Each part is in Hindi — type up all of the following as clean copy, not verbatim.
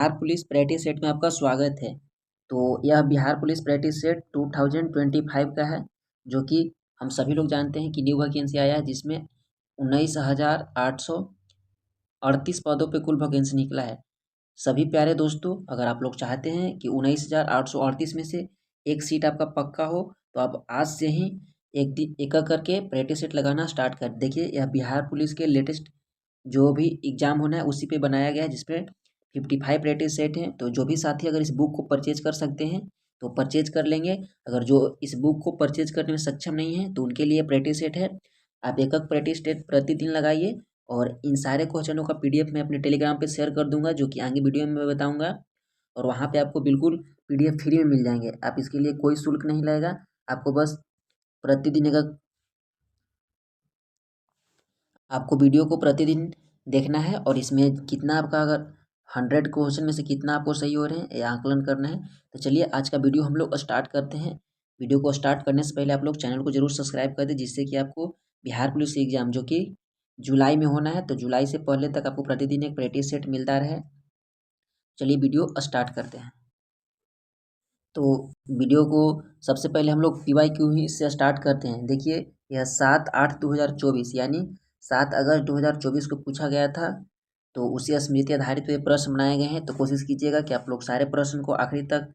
बिहार पुलिस प्रैक्टिस सेट में आपका स्वागत है। तो यह बिहार पुलिस प्रैक्टिस सेट 2025 का है, जो कि हम सभी लोग जानते हैं कि न्यू वैकेंसी आया है, जिसमें 19,838 पदों पे कुल वैकेंसी निकला है। सभी प्यारे दोस्तों, अगर आप लोग चाहते हैं कि 19,838 में से एक सीट आपका पक्का हो, तो आप आज से ही एक दिन एक करके प्रैक्टिस सेट लगाना स्टार्ट कर देखिए। यह बिहार पुलिस के लेटेस्ट जो भी एग्जाम होना है उसी पे बनाया गया है, जिसपे 55 प्रैक्टिस सेट हैं। तो जो भी साथी अगर इस बुक को परचेज कर सकते हैं तो परचेज कर लेंगे। अगर जो इस बुक को परचेज करने में सक्षम नहीं है तो उनके लिए प्रैक्टिस सेट है। आप एक प्रैक्टिस सेट प्रतिदिन लगाइए, और इन सारे क्वेश्चनों का पीडीएफ मैं अपने टेलीग्राम पे शेयर कर दूंगा, जो कि आगे वीडियो में मैं बताऊंगा। और वहाँ पे आपको बिल्कुल पीडीएफ फ्री में मिल जाएंगे। आप इसके लिए कोई शुल्क नहीं लगेगा। आपको बस प्रतिदिन एक आपको वीडियो को प्रतिदिन देखना है, और इसमें कितना आपका, अगर 100 क्वेश्चन में से कितना आपको सही हो रहे हैं, ये आकलन करना है। तो चलिए आज का वीडियो हम लोग स्टार्ट करते हैं। वीडियो को स्टार्ट करने से पहले आप लोग चैनल को जरूर सब्सक्राइब कर दें, जिससे कि आपको बिहार पुलिस एग्जाम जो कि जुलाई में होना है, तो जुलाई से पहले तक आपको प्रतिदिन एक प्रैक्टिस सेट मिलता रहे। चलिए वीडियो स्टार्ट करते हैं। तो वीडियो को सबसे पहले हम लोग PYQ ही से स्टार्ट करते हैं। देखिए, यह 7/8/2024 यानी 7 अगस्त 2024 को पूछा गया था। तो उसी स्मृति आधारित पे प्रश्न बनाए गए हैं। तो कोशिश कीजिएगा कि आप लोग सारे प्रश्न को आखिरी तक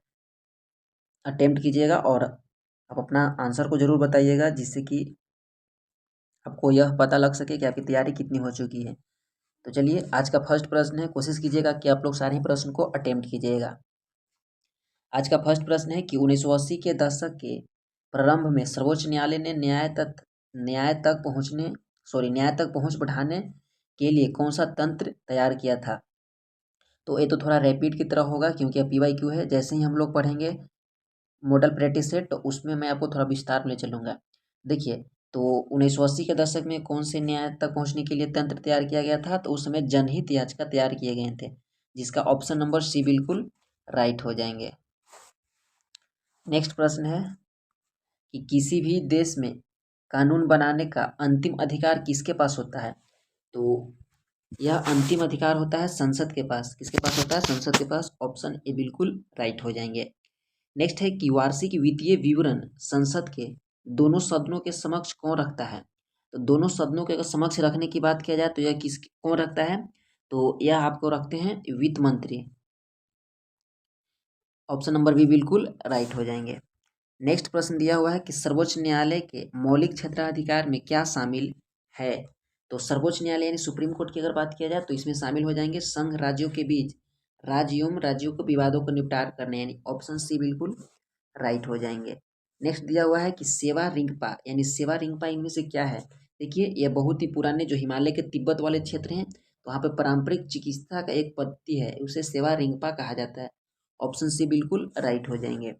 अटेम्प्ट कीजिएगा, और आप अपना आंसर को जरूर बताइएगा, जिससे कि आपको यह पता लग सके कि आपकी तैयारी कितनी हो चुकी है। तो चलिए आज का फर्स्ट प्रश्न है। कोशिश कीजिएगा कि आप लोग सारे ही प्रश्न को अटेम्प्ट कीजिएगा। आज का फर्स्ट प्रश्न है कि 1980 के दशक के प्रारंभ में सर्वोच्च न्यायालय ने न्याय तक पहुंच बढ़ाने के लिए कौन सा तंत्र तैयार किया था। तो ये तो थोड़ा रैपिड की तरह होगा, क्योंकि अब PYQ है। जैसे ही हम लोग पढ़ेंगे मॉडल प्रैक्टिस सेट, तो उसमें मैं आपको थोड़ा विस्तार में ले चलूंगा। देखिए, तो 1980 के दशक में कौन से न्याय तक पहुंचने के लिए तंत्र तैयार किया गया था, तो उस समय जनहित याचिका तैयार किए गए थे, जिसका ऑप्शन नंबर सी बिल्कुल राइट हो जाएंगे। नेक्स्ट प्रश्न है कि किसी भी देश में कानून बनाने का अंतिम अधिकार किसके पास होता है। तो यह अंतिम अधिकार होता है संसद के पास। किसके पास होता है? संसद के पास। ऑप्शन ए बिल्कुल राइट हो जाएंगे। नेक्स्ट है कि वार्षिक वित्तीय विवरण संसद के दोनों सदनों के समक्ष कौन रखता है। तो दोनों सदनों के अगर समक्ष रखने की बात किया जाए तो यह कौन रखता है, तो यह आपको रखते हैं वित्त मंत्री। ऑप्शन नंबर बी बिल्कुल राइट हो जाएंगे। नेक्स्ट प्रश्न दिया हुआ है कि सर्वोच्च न्यायालय के मौलिक क्षेत्राधिकार में क्या शामिल है। तो सर्वोच्च न्यायालय यानी सुप्रीम कोर्ट की अगर बात किया जाए तो इसमें शामिल हो जाएंगे संघ राज्यों के बीच राज्यों को विवादों को निपटार करने, यानी ऑप्शन सी बिल्कुल राइट हो जाएंगे। नेक्स्ट दिया हुआ है कि सेवा रिंगपा यानी सेवा रिंगपा इनमें से क्या है। देखिए, यह बहुत ही पुराने जो हिमालय के तिब्बत वाले क्षेत्र हैं, तो वहाँ पे पारंपरिक चिकित्सा का एक पद्धति है, उसे सेवा रिंगपा कहा जाता है। ऑप्शन सी बिल्कुल राइट हो जाएंगे।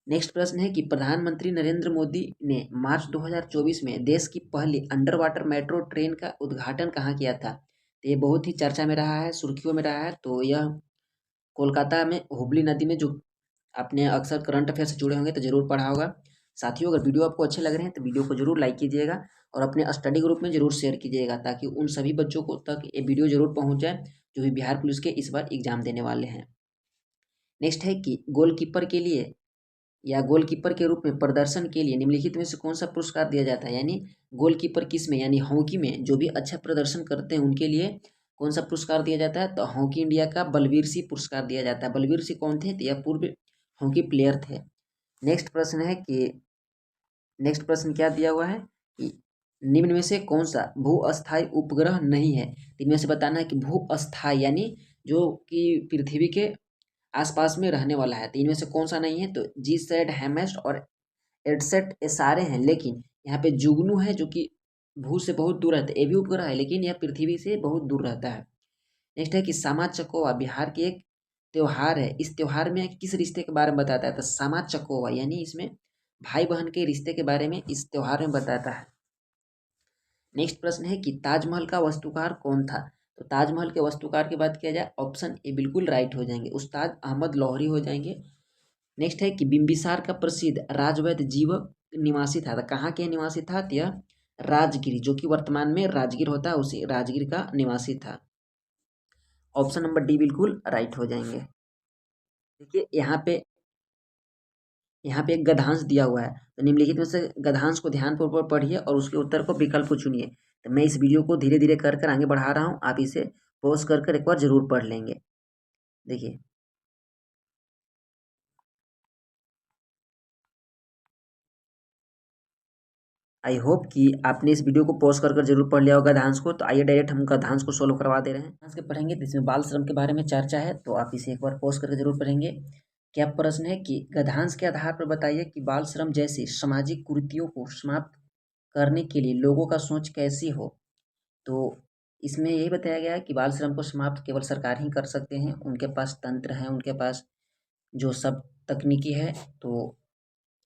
नेक्स्ट प्रश्न है कि प्रधानमंत्री नरेंद्र मोदी ने मार्च 2024 में देश की पहली अंडर वाटर मेट्रो ट्रेन का उद्घाटन कहाँ किया था। तो ये बहुत ही चर्चा में रहा है, सुर्खियों में रहा है। तो यह कोलकाता में हुबली नदी में, जो आपने अक्सर करंट अफेयर से जुड़े होंगे तो जरूर पढ़ा होगा। साथियों, अगर वीडियो आपको अच्छे लग रहे हैं तो वीडियो को जरूर लाइक कीजिएगा, और अपने स्टडी ग्रुप में जरूर शेयर कीजिएगा, ताकि उन सभी बच्चों को तक ये वीडियो जरूर पहुंच जाए जो भी बिहार पुलिस के इस बार एग्जाम देने वाले हैं। नेक्स्ट है कि गोलकीपर के लिए या गोलकीपर के रूप में प्रदर्शन के लिए निम्नलिखित में से कौन सा पुरस्कार दिया जाता है। यानी गोलकीपर किस में, यानी हॉकी में जो भी अच्छा प्रदर्शन करते हैं उनके लिए कौन सा पुरस्कार दिया जाता है। तो हॉकी इंडिया का बलवीर सिंह पुरस्कार दिया जाता है। बलवीर सिंह कौन थे? तो यह पूर्व हॉकी प्लेयर थे। नेक्स्ट प्रश्न क्या दिया हुआ है कि निम्न में से कौन सा भू अस्थायी उपग्रह नहीं है। इनमें से बताना है कि भू अस्थायी यानी जो कि पृथ्वी के आसपास में रहने वाला है। तो इनमें से कौन सा नहीं है। तो जीसैट, हैमस्ट और एडसेट ये सारे हैं, लेकिन यहाँ पे जुगनू है जो कि भू से बहुत दूर रहता है। ये भी उपग्रह है, लेकिन यह पृथ्वी से बहुत दूर रहता है। नेक्स्ट है कि सामा चकोवा बिहार के एक त्योहार है। इस त्योहार में किस रिश्ते के बारे में बताता है। तो सामा चकोवा यानी इसमें भाई बहन के रिश्ते के बारे में इस त्योहार में बताता है। नेक्स्ट प्रश्न है कि ताजमहल का वास्तुकार कौन था। तो ताजमहल के वास्तुकार की बात किया जाए, ऑप्शन ए बिल्कुल राइट हो जाएंगे, उस्ताद अहमद लाहौरी हो जाएंगे। नेक्स्ट है कि बिंबिसार का प्रसिद्ध राजवैद्य जीवक निवासी था। तो कहाँ के निवासी था? तो यह राजगिर, जो कि वर्तमान में राजगिर होता है, उसी राजगिर का निवासी था। ऑप्शन नंबर डी बिल्कुल राइट हो जाएंगे। देखिए यहाँ पे एक गद्यांश दिया हुआ है, तो निम्नलिखित में से गद्यांश को ध्यानपूर्वक पढ़िए और उसके उत्तर को विकल्प को चुनिए। तो मैं इस वीडियो को धीरे धीरे कर आगे बढ़ा रहा हूँ, आप इसे पॉज कर एक बार जरूर पढ़ लेंगे। देखिए, आई होप कि आपने इस वीडियो को पॉज कर जरूर पढ़ लिया होगा गद्यांश को। तो आइए डायरेक्ट हम गद्यांश को सोल्व करवा दे रहे हैं। गद्यांश के पढ़ेंगे तो इसमें बाल श्रम के बारे में चर्चा है, तो आप इसे एक बार पॉज करके जरूर पढ़ेंगे। क्या प्रश्न है कि गद्यांश के आधार पर बताइए कि बाल श्रम जैसी सामाजिक कुरीतियों को समाप्त करने के लिए लोगों का सोच कैसी हो। तो इसमें यही बताया गया है कि बाल श्रम को समाप्त केवल सरकार ही कर सकते हैं, उनके पास तंत्र है, उनके पास जो सब तकनीकी है। तो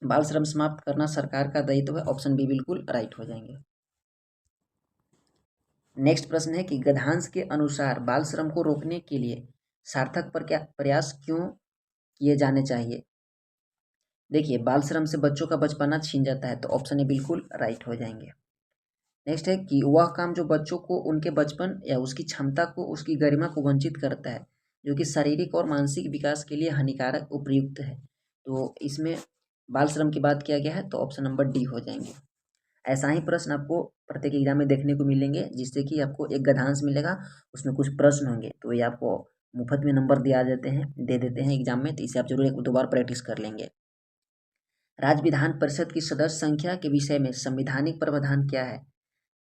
बाल श्रम समाप्त करना सरकार का दायित्व है। ऑप्शन बी बिल्कुल राइट हो जाएंगे। नेक्स्ट प्रश्न है कि गद्यांश के अनुसार बाल श्रम को रोकने के लिए सार्थक प्रयास क्यों किए जाने चाहिए। देखिए, बाल श्रम से बच्चों का बचपना छीन जाता है, तो ऑप्शन ए बिल्कुल राइट हो जाएंगे। नेक्स्ट है कि वह काम जो बच्चों को उनके बचपन या उसकी क्षमता को, उसकी गरिमा को वंचित करता है, जो कि शारीरिक और मानसिक विकास के लिए हानिकारक उपयुक्त है। तो इसमें बाल श्रम की बात किया गया है, तो ऑप्शन नंबर डी हो जाएंगे। ऐसा ही प्रश्न आपको प्रत्येक एग्जाम में देखने को मिलेंगे, जिससे कि आपको एक गद्यांश मिलेगा, उसमें कुछ प्रश्न होंगे, तो ये आपको मुफ्त में नंबर दे देते हैं एग्जाम में। तो इसे आप जरूर एक दो बार प्रैक्टिस कर लेंगे। राज्य विधान परिषद की सदस्य संख्या के विषय में संवैधानिक प्रावधान क्या है।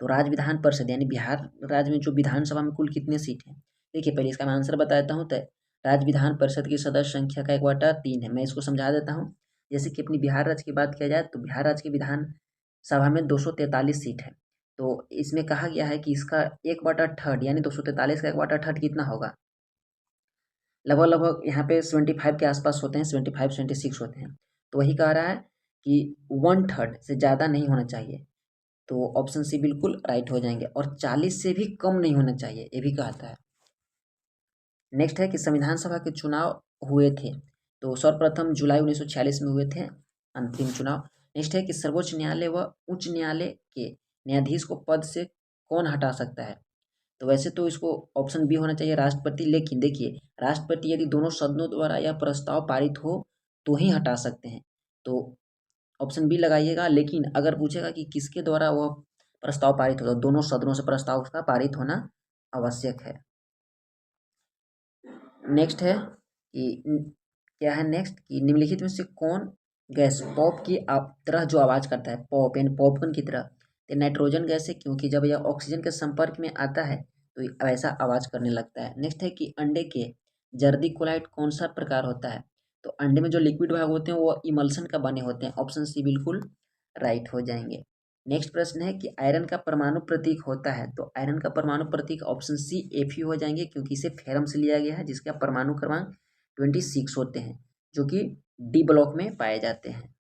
तो राज्य विधान परिषद यानी बिहार राज्य में जो विधानसभा में कुल कितने सीट हैं। देखिए, पहले इसका मैं आंसर बता देता हूँ। तो राज्य विधान परिषद की सदस्य संख्या का 1/3 है। मैं इसको समझा देता हूँ। जैसे कि अपनी बिहार राज्य की बात किया जाए, तो बिहार राज्य की विधानसभा में 243 सीट है। तो इसमें कहा गया है कि इसका 1/3 यानी 243 का 1/3 कितना होगा, लगभग लगभग यहाँ पे 75 के आसपास होते हैं, 75-76 होते हैं। तो वही कह रहा है कि 1/3 से ज़्यादा नहीं होना चाहिए, तो ऑप्शन सी बिल्कुल राइट हो जाएंगे। और 40 से भी कम नहीं होना चाहिए, ये भी कहता है। नेक्स्ट है कि संविधान सभा के चुनाव हुए थे, तो सर्वप्रथम जुलाई 1946 में हुए थे अंतिम चुनाव। नेक्स्ट है कि सर्वोच्च न्यायालय व उच्च न्यायालय के न्यायाधीश को पद से कौन हटा सकता है। तो वैसे तो इसको ऑप्शन बी होना चाहिए, राष्ट्रपति। लेकिन देखिए, राष्ट्रपति यदि दोनों सदनों द्वारा यह प्रस्ताव पारित हो तो ही हटा सकते हैं, तो ऑप्शन बी लगाइएगा। लेकिन अगर पूछेगा कि किसके द्वारा वह प्रस्ताव पारित हो, तो दोनों सदनों से प्रस्ताव उसका पारित होना आवश्यक है। नेक्स्ट है कि क्या है, नेक्स्ट कि निम्नलिखित में से कौन गैस पॉप की तरह जो आवाज़ करता है, पॉप यानी पॉपकॉर्न की तरह। तो नाइट्रोजन गैस है, क्योंकि जब यह ऑक्सीजन के संपर्क में आता है तो ऐसा आवाज़ करने लगता है। नेक्स्ट है कि अंडे के जर्दिकुलाइट कौन सा प्रकार होता है। तो अंडे में जो लिक्विड भाग होते हैं वो इमल्सन का बने होते हैं। ऑप्शन सी बिल्कुल राइट हो जाएंगे। नेक्स्ट प्रश्न है कि आयरन का परमाणु प्रतीक होता है। तो आयरन का परमाणु प्रतीक ऑप्शन सी Fe हो जाएंगे, क्योंकि इसे फेरम से लिया गया है, जिसका परमाणु क्रमांक 26 होते हैं, जो कि डी ब्लॉक में पाए जाते हैं।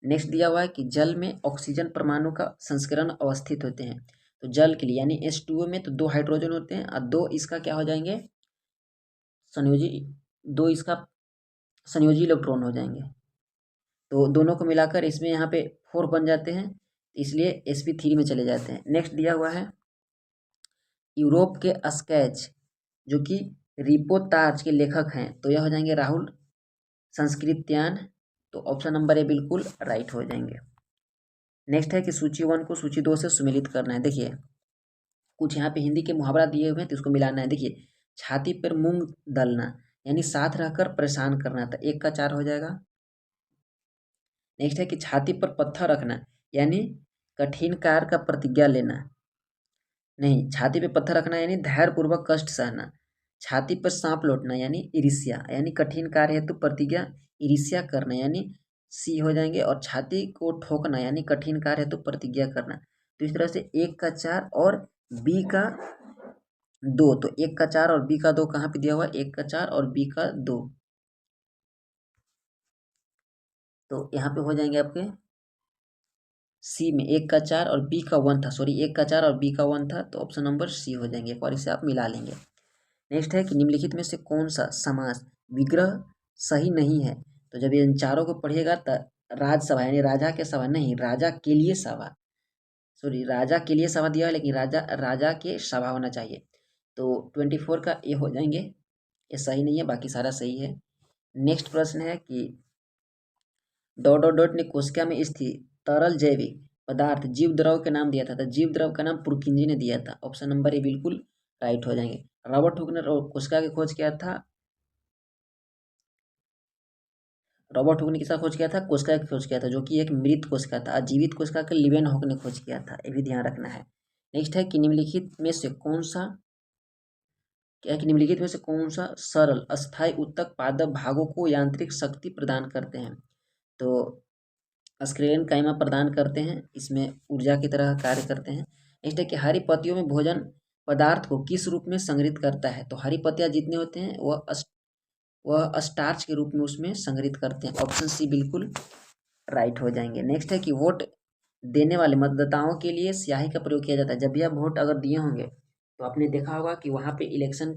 नेक्स्ट दिया हुआ है कि जल में ऑक्सीजन परमाणु का संस्करण अवस्थित होते हैं। तो जल के लिए यानी H2O में तो 2 हाइड्रोजन होते हैं और 2 इसका क्या हो जाएंगे, संयोजी, 2 इसका संयोजी इलेक्ट्रॉन हो जाएंगे। तो दोनों को मिलाकर इसमें यहाँ पे 4 बन जाते हैं, इसलिए sp3 में चले जाते हैं। नेक्स्ट दिया हुआ है यूरोप के स्केच जो कि रिपोर्ताज के लेखक हैं, तो यह हो जाएंगे राहुल संस्कृत्यान। तो ऑप्शन नंबर ए बिल्कुल राइट हो जाएंगे। नेक्स्ट है कि सूची 1 को सूची 2 से सुमेलित करना है। देखिए, कुछ यहाँ पे हिंदी के मुहावरा दिए हुए हैं, तो इसको मिलाना है। देखिए, छाती पर मूंग दलना यानी साथ रहकर परेशान करना, तो 1 का 4 हो जाएगा। नेक्स्ट है कि छाती पर पत्थर रखना यानी कठिन कार्य का प्रतिज्ञा लेना, नहीं, छाती पे पत्थर रखना यानी धैर्यपूर्वक कष्ट सहना। छाती पर सांप लौटना यानी ईर्ष्या यानी कठिन कार्य हेतु प्रतिज्ञा ईर्ष्या करना, यानी सी हो जाएंगे। और छाती को ठोकना यानी कठिन कार्य हेतु प्रतिज्ञा करना। तो इस तरह से 1 का 4 और बी का 2, तो 1 का 4 और बी का 2 कहाँ पे दिया हुआ है, 1 का 4 और बी का 2, तो यहाँ पे हो जाएंगे आपके सी में 1 का 4 और बी का 1 था, सॉरी 1 का 4 और बी का 1 था, तो ऑप्शन नंबर सी हो जाएंगे और इसे आप मिला लेंगे। नेक्स्ट है कि निम्नलिखित में से कौन सा समास विग्रह सही नहीं है। तो जब इन चारों को पढ़िएगा तो राजसभा यानी राजा के सभा नहीं, राजा के लिए सभा, सॉरी राजा के लिए सभा दिया है, लेकिन राजा के सभा होना चाहिए। तो 24 का ये हो जाएंगे, ये सही नहीं है, बाकी सारा सही है। नेक्स्ट प्रश्न है कि डॉट डॉट डॉट ने कोशिका में स्थित तरल जैविक पदार्थ जीव द्रव के नाम दिया था, तो जीव द्रव का नाम पुरकिंजी ने दिया था। ऑप्शन नंबर ए बिल्कुल राइट हो जाएंगे। रॉबर्ट हुक ने कोशिका की खोज किया था, रॉबर्ट हुक ने किसका खोज किया था? कोशिका की खोज किया था, जो कि एक मृत कोशिका था। जीवित कोशिका के लिवेन हुक ने खोज किया था, ये भी ध्यान रखना है। नेक्स्ट है कि निम्नलिखित में से कौन सा क्या कि निम्नलिखित में से कौन सा सरल अस्थायी उत्तक पादप भागों को यांत्रिक शक्ति प्रदान करते हैं? तो स्क्रीन काइमा प्रदान करते हैं, इसमें ऊर्जा की तरह कार्य करते हैं। नेक्स्ट है कि हरी पत्तियों में भोजन पदार्थ को किस रूप में संग्रहित करता है? तो हरी पत्तियां जितने होते हैं वह स्टार्च के रूप में उसमें संग्रहित करते हैं। ऑप्शन सी बिल्कुल राइट हो जाएंगे। नेक्स्ट है कि वोट देने वाले मतदाताओं के लिए स्याही का प्रयोग किया जाता है। जब भी आप वोट अगर दिए होंगे तो आपने देखा होगा कि वहाँ पे इलेक्शन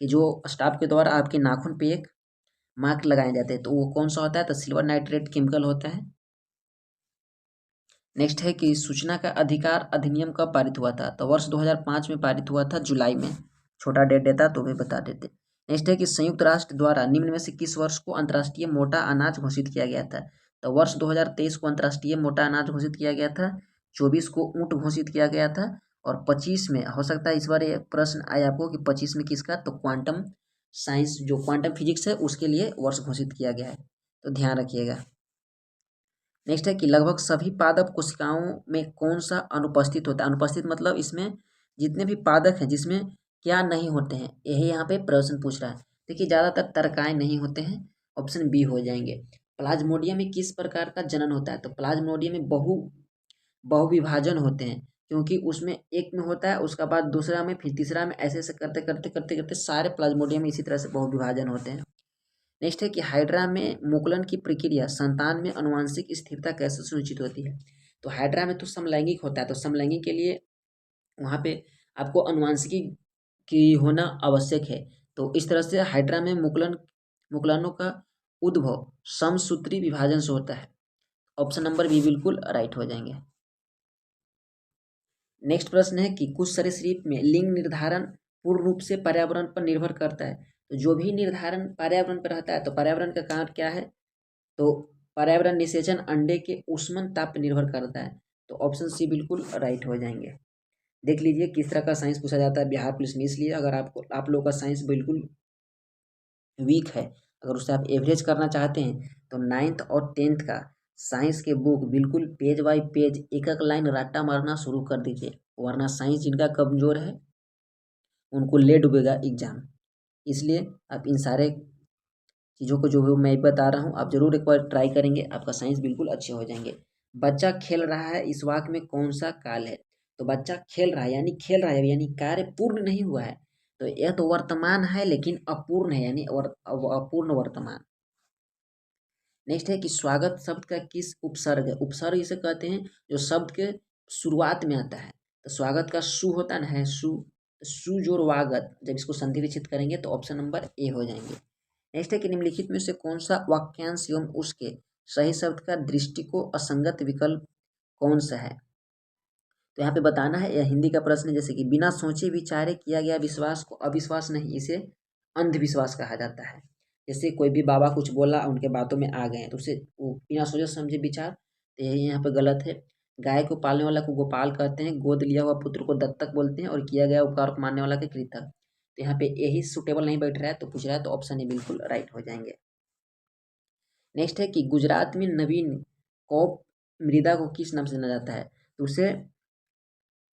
के जो स्टाफ के द्वारा आपके नाखून पे एक मार्क लगाए जाते हैं, तो वो कौन सा होता है? तो सिल्वर नाइट्रेट केमिकल होता है। नेक्स्ट है कि सूचना का अधिकार अधिनियम कब पारित हुआ था? तो वर्ष 2005 में पारित हुआ था, जुलाई में। छोटा डेट देता तो भी बता देते। नेक्स्ट है कि संयुक्त राष्ट्र द्वारा निम्न में से किस वर्ष को अंतर्राष्ट्रीय मोटा अनाज घोषित किया गया था? तो वर्ष 2023 को अंतर्राष्ट्रीय मोटा अनाज घोषित किया गया था, 24 को ऊँट घोषित किया गया था, और 25 में हो सकता है इस बार ये प्रश्न आए आपको कि 25 में किसका? तो क्वांटम साइंस जो क्वांटम फिजिक्स है उसके लिए वर्ष घोषित किया गया है, तो ध्यान रखिएगा। नेक्स्ट है कि लगभग सभी पादप कोशिकाओं में कौन सा अनुपस्थित होता है? अनुपस्थित मतलब इसमें जितने भी पादप हैं जिसमें क्या नहीं होते हैं, यही यहाँ पे प्रश्न पूछ रहा है। देखिए ज़्यादातर तरकाएं नहीं होते हैं, ऑप्शन बी हो जाएंगे। प्लाज्मोडियम में किस प्रकार का जनन होता है? तो प्लाज्मोडियम में बहुविभाजन होते हैं, क्योंकि उसमें एक में होता है, उसके बाद दूसरा में, फिर तीसरा में, ऐसे ऐसे करते करते करते करते सारे प्लाज्मोडियम में इसी तरह से बहुविभाजन होते हैं। नेक्स्ट है कि हाइड्रा में मुकुलन की प्रक्रिया संतान में अनुवांशिक स्थिरता कैसे सुनिश्चित होती है? तो हाइड्रा में तो समलैंगिक होता है, तो समलैंगिक के लिए वहाँ पे आपको अनुवांशिकी की होना आवश्यक है। तो इस तरह से हाइड्रा में मुकुलनों का उद्भव समसूत्री विभाजन से होता है। ऑप्शन नंबर बी बिल्कुल राइट हो जाएंगे। नेक्स्ट प्रश्न है कि कुछ सरीसृप में लिंग निर्धारण पूर्ण रूप से पर्यावरण पर निर्भर करता है। तो जो भी निर्धारण पर्यावरण पर रहता है, तो पर्यावरण का कारण क्या है? तो पर्यावरण निषेचन अंडे के ऊष्मन ताप पर निर्भर करता है, तो ऑप्शन सी बिल्कुल राइट हो जाएंगे। देख लीजिए किस तरह का साइंस पूछा जाता है बिहार पुलिस में, इसलिए अगर आप लोगों का साइंस बिल्कुल वीक है, अगर उससे आप एवरेज करना चाहते हैं, तो 9th और 10th का साइंस के बुक बिल्कुल पेज बाय पेज एक एक लाइन रट्टा मारना शुरू कर दीजिए, वरना साइंस जिनका कमज़ोर है उनको ले डूबेगा एग्जाम। इसलिए आप इन सारे चीज़ों को जो मैं बता रहा हूँ आप जरूर एक बार ट्राई करेंगे, आपका साइंस बिल्कुल अच्छे हो जाएंगे। बच्चा खेल रहा है, इस वाक्य में कौन सा काल है? तो बच्चा खेल रहा है यानी कार्य पूर्ण नहीं हुआ है, तो यह तो वर्तमान है लेकिन अपूर्ण है, यानी अपूर्ण वर्तमान। नेक्स्ट है कि स्वागत शब्द का किस उपसर्ग है? उपसर्ग इसे कहते हैं जो शब्द के शुरुआत में आता है। तो स्वागत का सु होता है ना, है सु, सुजोर वागत, जब इसको संधि विच्छेद करेंगे तो ऑप्शन नंबर ए हो जाएंगे। नेक्स्ट है कि निम्नलिखित में से कौन सा वाक्यांश एवं उसके सही शब्द का दृष्टि को असंगत विकल्प कौन सा है? तो यहाँ पे बताना है, यह हिंदी का प्रश्न है। जैसे कि बिना सोचे विचारे किया गया विश्वास को अविश्वास नहीं, इसे अंधविश्वास कहा जाता है। जैसे कोई भी बाबा कुछ बोला, उनके बातों में आ गए तो उसे वो बिना सोचे समझे विचार, तो यही यहाँ पे गलत है। गाय को पालने वाला को गोपाल कहते हैं, गोद लिया हुआ पुत्र को दत्तक बोलते हैं, और किया गया उपकार को मानने वाला के कृतज्ञ। तो यहाँ पे यही सुटेबल नहीं बैठ रहा है, तो पूछ रहा है, तो ऑप्शन ए बिल्कुल राइट हो जाएंगे। नेक्स्ट है कि गुजरात में नवीन कौप मृदा को किस नाम से जाना जाता है? तो उसे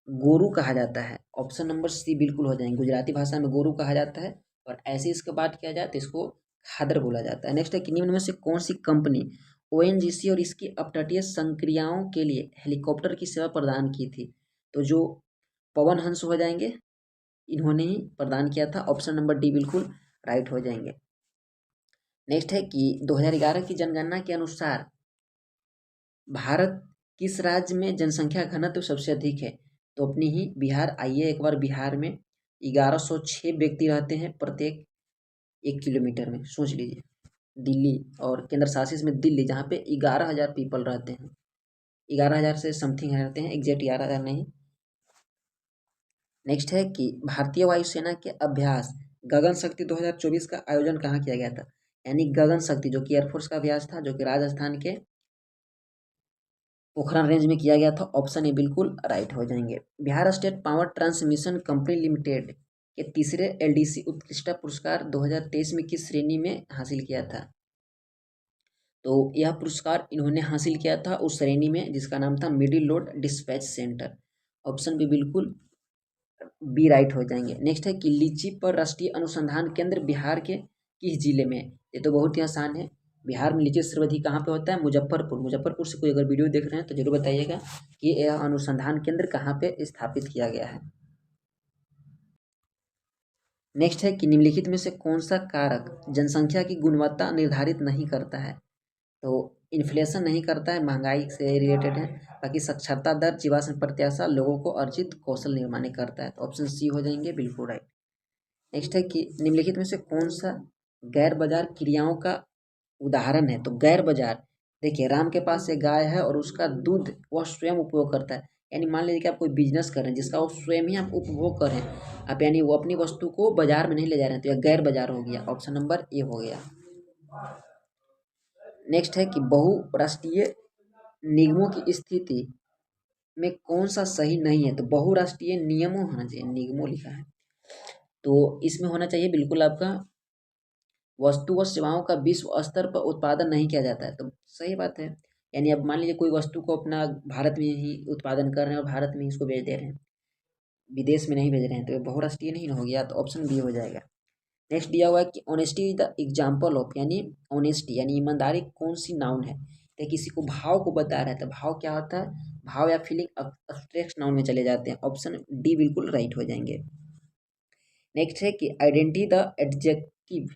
गोरू कहा जाता है। ऑप्शन नंबर सी बिल्कुल हो जाएंगे। गुजराती भाषा में गोरू कहा जाता है, और ऐसे इसके बाद किया जाए तो इसको खादर बोला जाता है। नेक्स्ट है कि निम्न में से कौन सी कंपनी ओएनजीसी और इसकी अपतटीय संक्रियाओं के लिए हेलीकॉप्टर की सेवा प्रदान की थी? तो जो पवन हंस हो जाएंगे, इन्होंने ही प्रदान किया था। ऑप्शन नंबर डी बिल्कुल राइट हो जाएंगे। नेक्स्ट है कि 2011 की जनगणना के अनुसार भारत किस राज्य में जनसंख्या घनत्व सबसे अधिक है? तो अपनी ही बिहार। आइए एक बार, बिहार में 1106 व्यक्ति रहते हैं प्रत्येक 1 किलोमीटर में, सोच लीजिए। दिल्ली और केंद्र शासित में दिल्ली, जहाँ पे 11,000 पीपल रहते हैं, 11,000 से समथिंग रहते हैं, एग्जैक्ट 11,000 नहीं। नेक्स्ट है कि भारतीय वायुसेना के अभ्यास गगन शक्ति 2024 का आयोजन कहाँ किया गया था। यानी गगन शक्ति जो कि एयरफोर्स का अभ्यास था, जो कि राजस्थान के पोखरण रेंज में किया गया था। ऑप्शन ए बिल्कुल राइट हो जाएंगे। Bihar state power transmission company limited के तीसरे एलडीसी उत्कृष्टता पुरस्कार 2023 में किस श्रेणी में हासिल किया था। तो यह पुरस्कार इन्होंने हासिल किया था उस श्रेणी में जिसका नाम था middle load dispatch centre. Option B बिल्कुल बी राइट हो जाएंगे। नेक्स्ट है कि लीची पर राष्ट्रीय अनुसंधान केंद्र बिहार के किस जिले में। ये तो बहुत ही आसान है। बिहार में लीची सर्वाधिक कहाँ पे होता है, मुजफ्फरपुर। मुजफ्फरपुर से कोई अगर वीडियो देख रहे हैं तो जरूर बताइएगा कि यह अनुसंधान केंद्र कहाँ पे स्थापित किया गया है। नेक्स्ट है कि निम्नलिखित में से कौन सा कारक जनसंख्या की गुणवत्ता निर्धारित नहीं करता है। तो इन्फ्लेशन नहीं करता है, महंगाई से रिलेटेड है। बाकी साक्षरता दर, जीवाश्म प्रत्याशा, लोगों को अर्जित कौशल निर्माण करता है। तो ऑप्शन सी हो जाएंगे बिल्कुल राइट। नेक्स्ट है कि निम्नलिखित में से कौन सा गैर बाजार क्रियाओं का उदाहरण है। तो गैर बाजार, देखिए राम के पास एक गाय है और उसका दूध वह स्वयं उपयोग करता है। यानी मान लीजिए कि आप कोई बिजनेस कर रहे हैं जिसका वो स्वयं ही आप उपभोग कर रहे हैं आप, यानी वो अपनी वस्तु को बाजार में नहीं ले जा रहे हैं, तो यह गैर बाजार हो गया। ऑप्शन नंबर ए हो गया। नेक्स्ट है कि बहुराष्ट्रीय निगमों की स्थिति में कौन सा सही नहीं है। तो बहुराष्ट्रीय नियमों होना चाहिए, निगमों लिखा है तो इसमें होना चाहिए बिल्कुल आपका वस्तु व सेवाओं का विश्व स्तर पर उत्पादन नहीं किया जाता है। तो सही बात है। यानी अब मान लीजिए कोई वस्तु को अपना भारत में ही उत्पादन कर रहे हैं और भारत में ही इसको बेच दे रहे हैं, विदेश में नहीं भेज रहे हैं, तो ये बहुराष्ट्रीय नहीं हो गया। तो ऑप्शन बी हो जाएगा। नेक्स्ट दिया हुआ है कि honesty is the example of, यानी ऑनेस्टी यानी ईमानदारी कौन सी नाउन है। तो किसी को भाव को बता रहा है तो भाव क्या होता है, भाव या फीलिंग अब्स्ट्रैक्ट नाउन में चले जाते हैं। ऑप्शन डी बिल्कुल राइट हो जाएंगे। नेक्स्ट है कि identity the adjective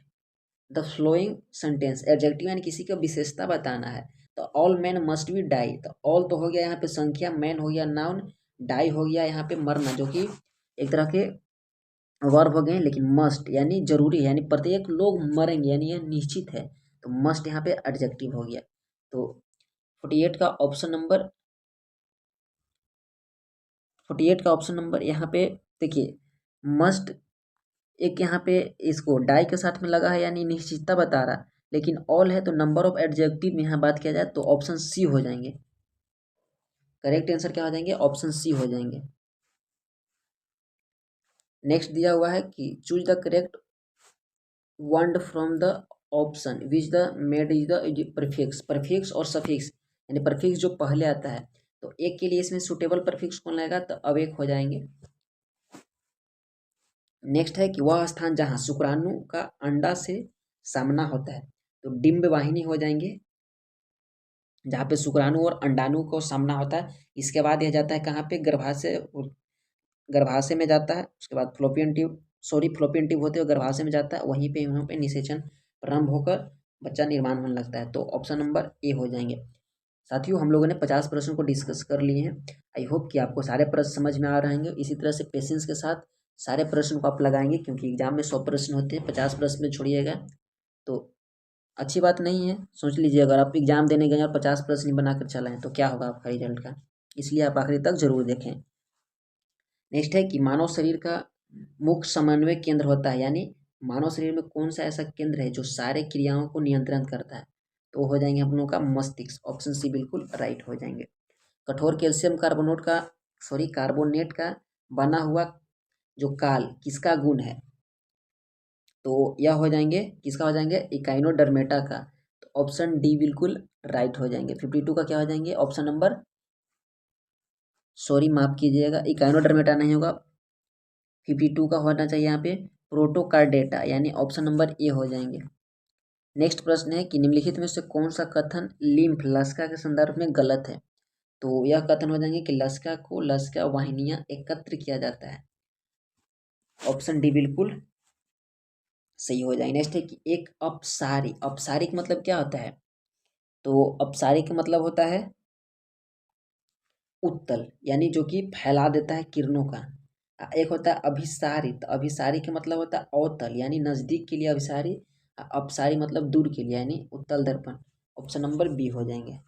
the flowing sentence. Adjective यानी किसी का विशेषता बताना है। तो all man must be die, तो ऑल तो हो गया यहाँ पे संख्या, मैन हो गया नाउन, डाई हो गया यहाँ पे मरना, जो कि एक तरह के वर्ब हो गए। लेकिन मस्ट यानी जरूरी है, यानी प्रत्येक लोग मरेंगे, यानी यह निश्चित है। तो मस्ट यहाँ पे एडजेक्टिव हो गया। तो 48 का ऑप्शन नंबर 48 का ऑप्शन नंबर यहाँ पे देखिए मस्ट एक यहाँ पे इसको डाई के साथ में लगा है यानी निश्चितता बता रहा, लेकिन ऑल है तो नंबर ऑफ एडजेक्टिव में यहाँ बात किया जाए तो ऑप्शन सी हो जाएंगे। करेक्ट आंसर क्या हो जाएंगे, ऑप्शन सी हो जाएंगे। नेक्स्ट दिया हुआ है कि choose the correct word from the option which the made is the prefix. Prefix और सफिक्स, यानी प्रीफिक्स जो पहले आता है तो एक के लिए इसमें सुटेबल प्रीफिक्स कौन लगेगा, तो अब एक हो जाएंगे। नेक्स्ट है कि वह स्थान जहाँ शुक्राणु का अंडा से सामना होता है, तो डिम्ब वाहिनी हो जाएंगे, जहाँ पे शुक्राणु और अंडाणु को सामना होता है। इसके बाद यह जाता है कहाँ पे, गर्भाशय, गर्भाशय में जाता है। उसके बाद फ्लोपियन ट्यूब, फ्लोपियन ट्यूब होते हुए गर्भाशय में जाता है, वहीं पे वहाँ पे निषेचन प्रारंभ होकर बच्चा निर्माण होने लगता है। तो ऑप्शन नंबर ए हो जाएंगे। साथियों हम लोगों ने 50 प्रश्नों को डिस्कस कर लिए हैं। आई होप कि आपको सारे प्रश्न समझ में आ रहेंगे। इसी तरह से पेशेंस के साथ सारे प्रश्न को आप लगाएंगे, क्योंकि एग्जाम में 100 प्रश्न होते हैं, 50 प्रश्न में छोड़िएगा तो अच्छी बात नहीं है। सोच लीजिए अगर आप एग्जाम देने गए और 50 प्रश्न नहीं बनाकर चलाएं तो क्या होगा आपका रिजल्ट का। इसलिए आप आखिरी तक जरूर देखें। नेक्स्ट है कि मानव शरीर का मुख्य समन्वय केंद्र होता है, यानी मानव शरीर में कौन सा ऐसा केंद्र है जो सारे क्रियाओं को नियंत्रण करता है। तो हो जाएंगे हम लोगों का मस्तिष्क। ऑप्शन सी बिल्कुल राइट हो जाएंगे। कठोर कैल्शियम कार्बोनेट का बना हुआ जो काल किसका गुण है, तो यह हो जाएंगे किसका हो जाएंगे, इकाइनोडर्मेटा का। तो ऑप्शन डी बिल्कुल राइट हो जाएंगे। 52 का क्या हो जाएंगे, ऑप्शन नंबर माफ कीजिएगा, इकाइनोडर्मेटा नहीं होगा, 52 का होना चाहिए यहाँ पे प्रोटोकार्डेटा, यानी ऑप्शन नंबर ए हो जाएंगे। नेक्स्ट प्रश्न है कि निम्नलिखित में से कौन सा कथन लिम्फ लसिका के संदर्भ में गलत है। तो यह कथन हो जाएंगे कि लसिका को लसिका वाहिनियां एकत्र किया जाता है। ऑप्शन डी बिल्कुल सही हो जाएंगे। नेक्स्ट है कि एक अपसारी, अपसारिक मतलब क्या होता है, तो अपसारिक मतलब होता है उत्तल, यानी जो कि फैला देता है किरणों का। एक होता है अभिसारी, तो अभिसारी का मतलब होता है अवतल, यानी नजदीक के लिए अभिसारी, अपसारी मतलब दूर के लिए यानी उत्तल दर्पण। ऑप्शन नंबर बी हो जाएंगे।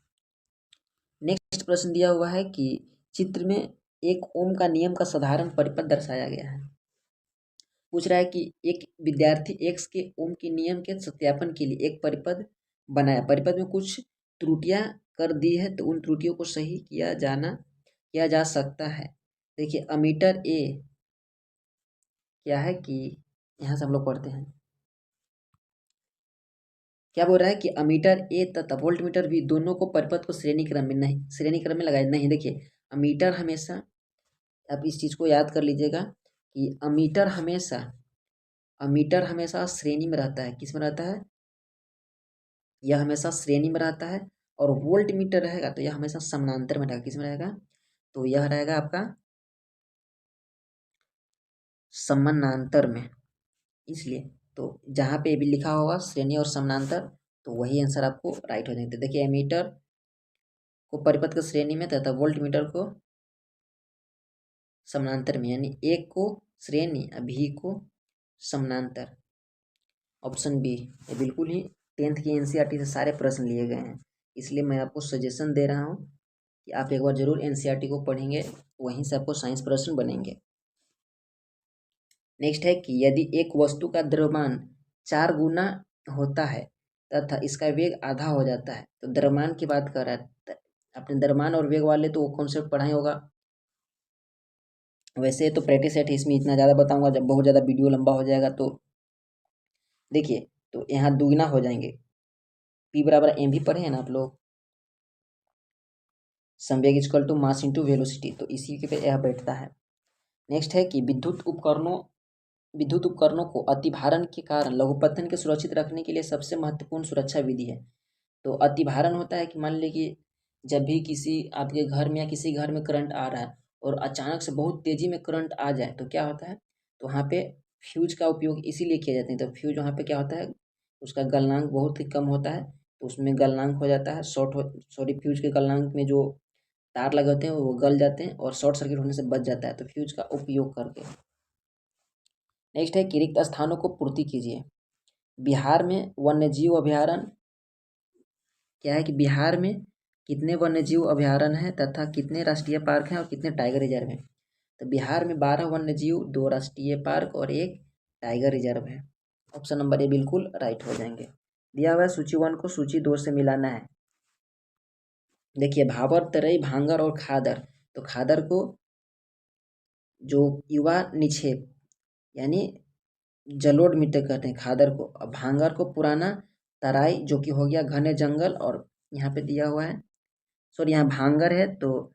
नेक्स्ट प्रश्न दिया हुआ है कि चित्र में एक ओम का नियम का साधारण परिपथ दर्शाया गया है। पूछ रहा है कि एक विद्यार्थी एक्स के ओम के नियम के सत्यापन के लिए एक परिपथ बनाया, परिपथ में कुछ त्रुटियां कर दी है, तो उन त्रुटियों को सही किया जा सकता है। देखिए अमीटर ए क्या है कि यहाँ से हम लोग पढ़ते हैं, क्या बोल रहा है कि अमीटर ए तथा वोल्टमीटर भी दोनों को परिपथ को श्रेणी क्रम में लगाए नहीं। देखिए अमीटर हमेशा, आप इस चीज को याद कर लीजिएगा कि अमीटर हमेशा श्रेणी में रहता है। किस में रहता है? यह हमेशा श्रेणी में रहता है। और वोल्ट मीटर रहेगा तो यह हमेशा समानांतर में रहेगा। किस में रहेगा? तो यह रहेगा आपका समानांतर में। इसलिए तो जहाँ पे भी लिखा होगा श्रेणी और समानांतर, तो वही आंसर आपको राइट हो जाएगा। देखिए एमीटर को परिपथ की श्रेणी में तथा वोल्ट मीटर को समानांतर में, यानी एक को श्रेणी भी को समानांतर। ऑप्शन बी ये बिल्कुल ही 10th की एनसीईआरटी से सारे प्रश्न लिए गए हैं, इसलिए मैं आपको सजेशन दे रहा हूँ कि आप एक बार जरूर एनसीईआरटी को पढ़ेंगे, वहीं से आपको साइंस प्रश्न बनेंगे। नेक्स्ट है कि यदि एक वस्तु का द्रव्यमान 4 गुना होता है तथा इसका वेग आधा हो जाता है, तो द्रव्यमान की बात कर रहा है। अपने द्रव्यमान और वेग वाले तो वो कॉन्सेप्ट पढ़ाई होगा। वैसे तो प्रैक्टिस सेट इसमें इतना ज़्यादा बताऊंगा, जब बहुत ज़्यादा वीडियो लंबा हो जाएगा। तो देखिए तो यहाँ दुगना हो जाएंगे, P बराबर एम भी पढ़े हैं ना आप लोग, संवेग equal to mass into velocity, तो इसी के पे यह बैठता है। नेक्स्ट है कि विद्युत उपकरणों को अतिभारण के कारण लघुपतन के सुरक्षित रखने के लिए सबसे महत्वपूर्ण सुरक्षा विधि है। तो अतिभारण होता है कि मान लीजिए कि जब भी किसी आपके घर में या किसी घर में करंट आ रहा है और अचानक से बहुत तेजी में करंट आ जाए, तो क्या होता है, तो वहाँ पे फ्यूज का उपयोग इसीलिए किया जाता है। तो फ्यूज वहाँ पे क्या होता है, उसका गलनांक बहुत ही कम होता है, तो उसमें गलनांक हो जाता है फ्यूज के गलनांक में जो तार लगे होते हैं वो गल जाते हैं और शॉर्ट सर्किट होने से बच जाता है, तो फ्यूज का उपयोग करके। नेक्स्ट है कि रिक्त स्थानों को पूर्ति कीजिए। बिहार में वन्यजीव अभ्यारण्य क्या है कि बिहार में कितने वन्यजीव अभ्यारण्य हैं तथा कितने राष्ट्रीय पार्क हैं और कितने टाइगर रिजर्व हैं? तो बिहार में 12 वन्यजीव, 2 राष्ट्रीय पार्क और 1 टाइगर रिजर्व है। ऑप्शन नंबर ए बिल्कुल राइट हो जाएंगे। दिया हुआ है सूची 1 को सूची 2 से मिलाना है। देखिए भाबर, तरई, भांगर और खादर, तो खादर को जो युवा निक्षेप यानी जलोढ़ मिट्टी कहते हैं खादर को, और भांगर को पुराना तराई जो कि हो गया घने जंगल, और यहाँ पे दिया हुआ है, सॉरी यहाँ भांगर है तो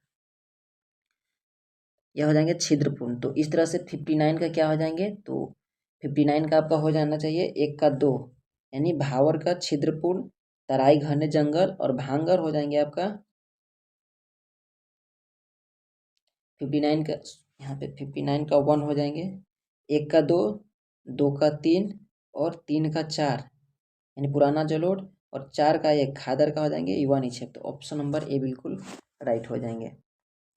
यह हो जाएंगे छिद्रपूर्ण। तो इस तरह से 59 का क्या हो जाएंगे, तो 59 का आपका हो जाना चाहिए 1 का 2, यानी भावर का छिद्रपूर्ण, तराई घने जंगल और भांगर हो जाएंगे आपका 59 का, यहाँ पे 59 का 1 हो जाएंगे, 1 का 2, 2 का 3 और 3 का 4 यानी पुराना जलोढ़, और 4 का 1 खादर का हो जाएंगे युवा निक्षेप। तो ऑप्शन नंबर ए बिल्कुल राइट हो जाएंगे।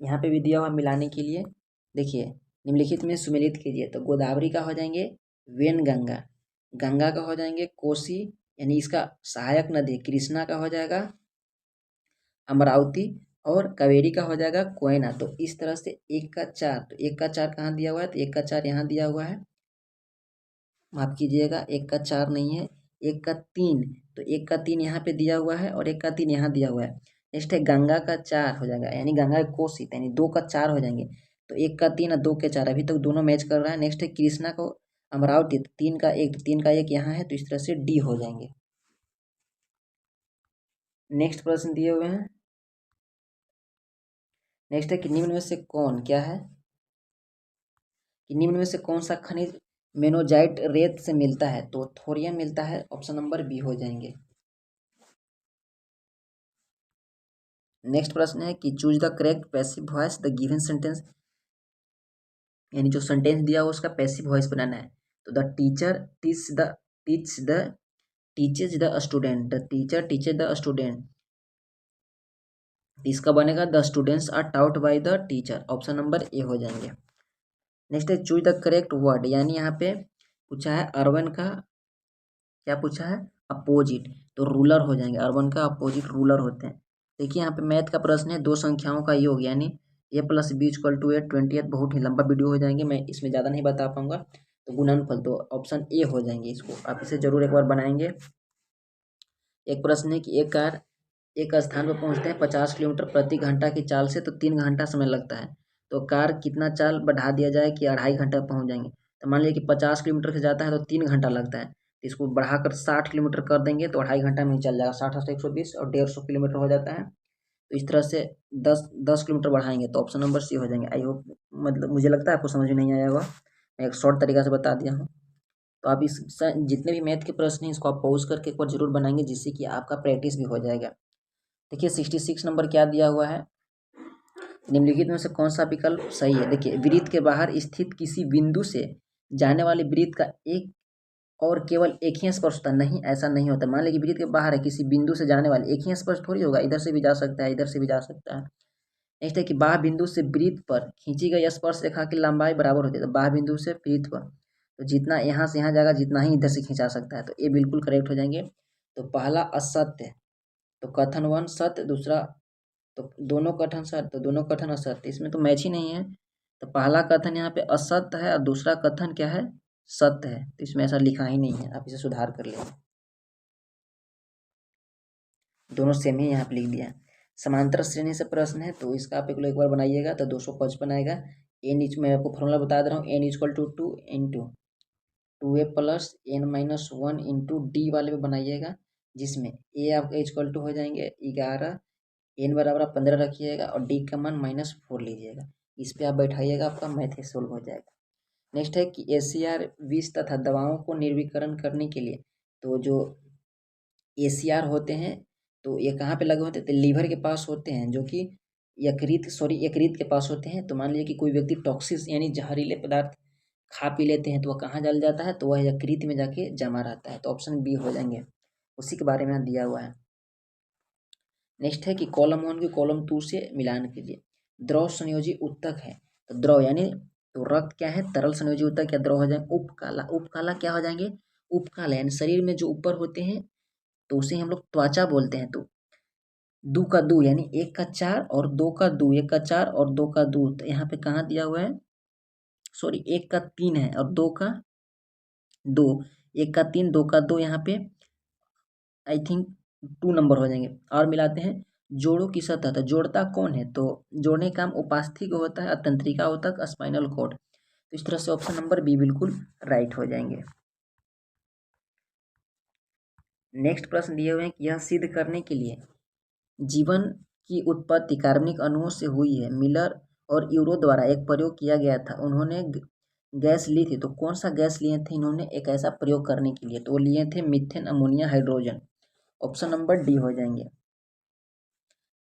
यहाँ पे भी दिया हुआ मिलाने के लिए, देखिए निम्नलिखित में सुमेलित कीजिए। तो गोदावरी का हो जाएंगे वेनगंगा, गंगा का हो जाएंगे कोसी, यानी इसका सहायक नदी कृष्णा का हो जाएगा अमरावती, और कावेरी का हो जाएगा कोयना। तो इस तरह से 1 का 4, तो 1 का 4 कहाँ दिया हुआ है, तो 1 का 4 यहाँ दिया हुआ है, माफ कीजिएगा 1 का 4 नहीं है, 1 का 3, तो 1 का 3 यहाँ पे दिया हुआ है और 1 का 3 यहाँ दिया हुआ है। नेक्स्ट है गंगा का 4 हो जाएगा, यानी गंगा कोसी, यानी 2 का 4 हो जाएंगे। तो 1 का 3 और 2 के 4 अभी तक दोनों मैच कर रहा है। नेक्स्ट है कृष्णा को अमरावती, तो 3 का 1, तो 3 का 1 यहाँ है, तो इस तरह से डी हो जाएंगे। नेक्स्ट प्रश्न दिए हुए हैं। नेक्स्ट है कि निम्न में से कौन क्या है कि निम्न में से कौन सा खनिज मेनोजाइट रेत से मिलता है, तो थोरियम मिलता है। ऑप्शन नंबर बी हो जाएंगे। नेक्स्ट प्रश्न है कि choose the correct passive voice the given sentence, यानी जो सेंटेंस दिया हो उसका पैसिव वॉइस बनाना है। तो the teacher teaches the student, the teacher teaches the student, इसका बनेगा the students are taught by the teacher. Option number A हो जाएंगे। नेक्स्ट है चूज द करेक्ट वर्ड, यानी यहाँ पे पूछा है अर्बन का, क्या पूछा है, अपोजिट, तो रूलर हो जाएंगे। अर्बन का अपोजिट रूलर होते हैं। देखिए यहाँ पे मैथ का प्रश्न है, 2 संख्याओं का योग, यानी a+b = 20th बहुत ही लंबा वीडियो हो जाएंगे, मैं इसमें ज़्यादा नहीं बता पाऊंगा। तो गुणनफल तो ऑप्शन ए हो जाएंगे, इसको आप इसे जरूर एक बार बनाएंगे। एक प्रश्न है कि एक कार एक स्थान पर पहुंचते हैं 50 किलोमीटर प्रति घंटा की चाल से, तो 3 घंटा समय लगता है। तो कार कितना चाल बढ़ा दिया जाए कि 2.5 घंटा पहुंच जाएंगे। तो मान लीजिए कि 50 किलोमीटर से जाता है तो 3 घंटा लगता है, तो इसको बढ़ाकर 60 किलोमीटर कर देंगे तो 2.5 घंटा में ही चल जाएगा। 60 से 120 और 150 किलोमीटर हो जाता है। तो इस तरह से 10 किलोमीटर बढ़ाएंगे तो ऑप्शन नंबर सी हो जाएंगे। आई होप, मतलब मुझे लगता है आपको समझ में नहीं आया होगा, मैं एक शॉर्ट तरीका से बता दिया हूँ। तो आप इस जितने भी मैथ के प्रश्न हैं इसको आप पॉज करके एक बार जरूर बनाएंगे, जिससे कि आपका प्रैक्टिस भी हो जाएगा। देखिए 66 नंबर क्या दिया हुआ है, निम्नलिखित में से कौन सा विकल्प सही है। देखिए वृत्त के बाहर स्थित किसी बिंदु से जाने वाले वृत्त का एक और केवल एक ही स्पर्श होता नहीं, ऐसा नहीं होता। मान लीजिए वृत्त के बाहर है, किसी बिंदु से जाने वाले एक ही स्पर्श थोड़ी होगा, इधर से भी जा सकता है, इधर से भी जा सकता है। नेक्स्ट है कि बाह्य बिंदु से वृत्त पर खींची गई स्पर्श रेखा की लंबाई बराबर होती है। तो बाह्य बिंदु से वृत्त पर तो जितना यहाँ से यहाँ जाएगा जितना ही इधर से खींचा सकता है, तो ये बिल्कुल करेक्ट हो जाएंगे। तो पहला असत्य, तो कथन 1 सत्य, दूसरा तो दोनों कथन सत्य, तो दोनों कथन असत्य, इसमें तो मैच ही नहीं है। तो पहला कथन यहाँ पे असत्य है और दूसरा कथन क्या है, सत्य है। तो इसमें ऐसा लिखा ही नहीं है, आप इसे सुधार कर लेंगे। दोनों सेम ही यहाँ पे लिख दिया है। समांतर श्रेणी से प्रश्न है, तो इसका आप एक बार बनाइएगा तो 255 आएगा। एन इच मैं आपको फॉर्मूला बता दे रहा हूँ, n = 2 into 2a + n-1 into D वाले में बनाइएगा, जिसमें a आपका इक्वल टू हो जाएंगे 11, n बराबर आप 15 रखिएगा और d का मान -4 लीजिएगा। इस पे आप बैठाइएगा, आपका मैथ सोल्व हो जाएगा। नेक्स्ट है कि ACR विष तथा दवाओं को निर्वीकरण करने के लिए, तो जो ACR होते हैं तो ये कहाँ पे लगे होते हैं, तो लीवर के पास होते हैं, जो कि यकृत के पास होते हैं। तो मान लीजिए कि कोई व्यक्ति टॉक्सिस यानी जहरीले पदार्थ खा पी लेते हैं तो वह कहाँ जल जाता है, तो वह यकृत में जाके जमा रहता है। तो ऑप्शन बी हो जाएंगे, उसी के बारे में दिया हुआ है। नेक्स्ट है कि कॉलम 1 की कॉलम 2 से मिलान कीजिए। द्रव संयोजी उत्तक है, तो द्रव यानी तो रक्त क्या है, तरल संयोजी उत्तक या द्रव हो जाएंगे उपकाला। उपकाला क्या हो जाएंगे, उपकाला यानी शरीर में जो ऊपर होते हैं तो उसे हम लोग त्वचा बोलते हैं। तो दो का दो यानी 1 का 4 और 2 का 2, 1 का 4 और 2 का 2, तो यहाँ पे कहाँ दिया हुआ है, सॉरी 1 का 3 है और 2 का 2, 1 का 3 2 का 2, यहाँ पे आई थिंक 2 नंबर हो जाएंगे। और मिलाते हैं जोड़ों की सतह, तो जोड़ता कौन है, तो जोड़ने का काम उपास्थि को होता है, तंत्रिका होता है, स्पाइनल कॉर्ड। तो इस तरह से ऑप्शन नंबर बी बिल्कुल राइट हो जाएंगे। नेक्स्ट प्रश्न दिए हुए हैं कि यह सिद्ध करने के लिए जीवन की उत्पत्ति कार्बनिक अणुओं से हुई है, मिलर और यूरो द्वारा एक प्रयोग किया गया था। उन्होंने गैस ली थी, तो कौन सा गैस लिए थे इन्होंने एक ऐसा प्रयोग करने के लिए, तो वो लिए थे methane, ammonia, hydrogen. Option number D हो जाएंगे।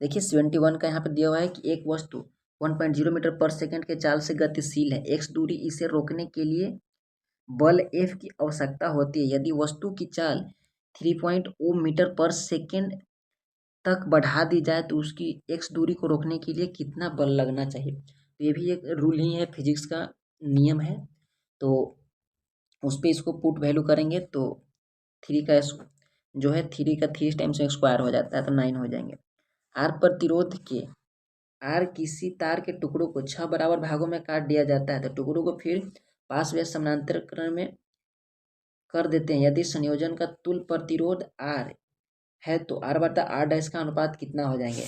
देखिए 71 का यहाँ पे दिया हुआ है कि एक वस्तु 1.0 मीटर पर सेकंड के चाल से गतिशील है, x दूरी, इसे रोकने के लिए बल F की आवश्यकता होती है। यदि वस्तु की चाल 3.0 मीटर पर सेकंड तक बढ़ा दी जाए तो उसकी x दूरी को रोकने के लिए कितना बल लगना चाहिए। तो ये भी एक रूल ही है, फिजिक्स का नियम है। तो उस पर इसको पुट वैल्यू करेंगे तो 3 का जो है 3 का 3 टाइम्स स्क्वायर हो जाता है, तो 9 हो जाएंगे। आर प्रतिरोध के आर किसी तार के टुकड़ों को 6 बराबर भागों में काट दिया जाता है, तो टुकड़ों को फिर पास व समानांतर क्रम में कर देते हैं। यदि संयोजन का तुल्य प्रतिरोध आर है तो आर बटा आर डैश का अनुपात कितना हो जाएंगे,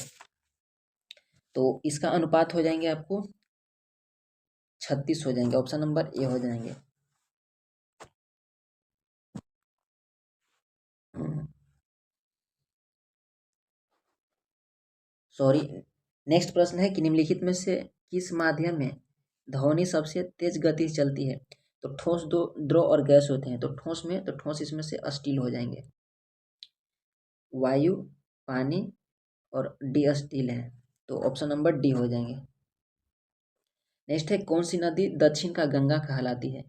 तो इसका अनुपात हो जाएंगे आपको 36 हो जाएंगे। ऑप्शन नंबर ए हो जाएंगे। सॉरी, नेक्स्ट प्रश्न है कि निम्नलिखित में से किस माध्यम में ध्वनि सबसे तेज गति से चलती है। तो ठोस, दो द्रव और गैस होते हैं। तो ठोस में, तो ठोस इसमें से स्टील हो जाएंगे, वायु, पानी और डी स्टील है। तो ऑप्शन नंबर डी हो जाएंगे। नेक्स्ट है कौन सी नदी दक्षिण का गंगा कहलाती है,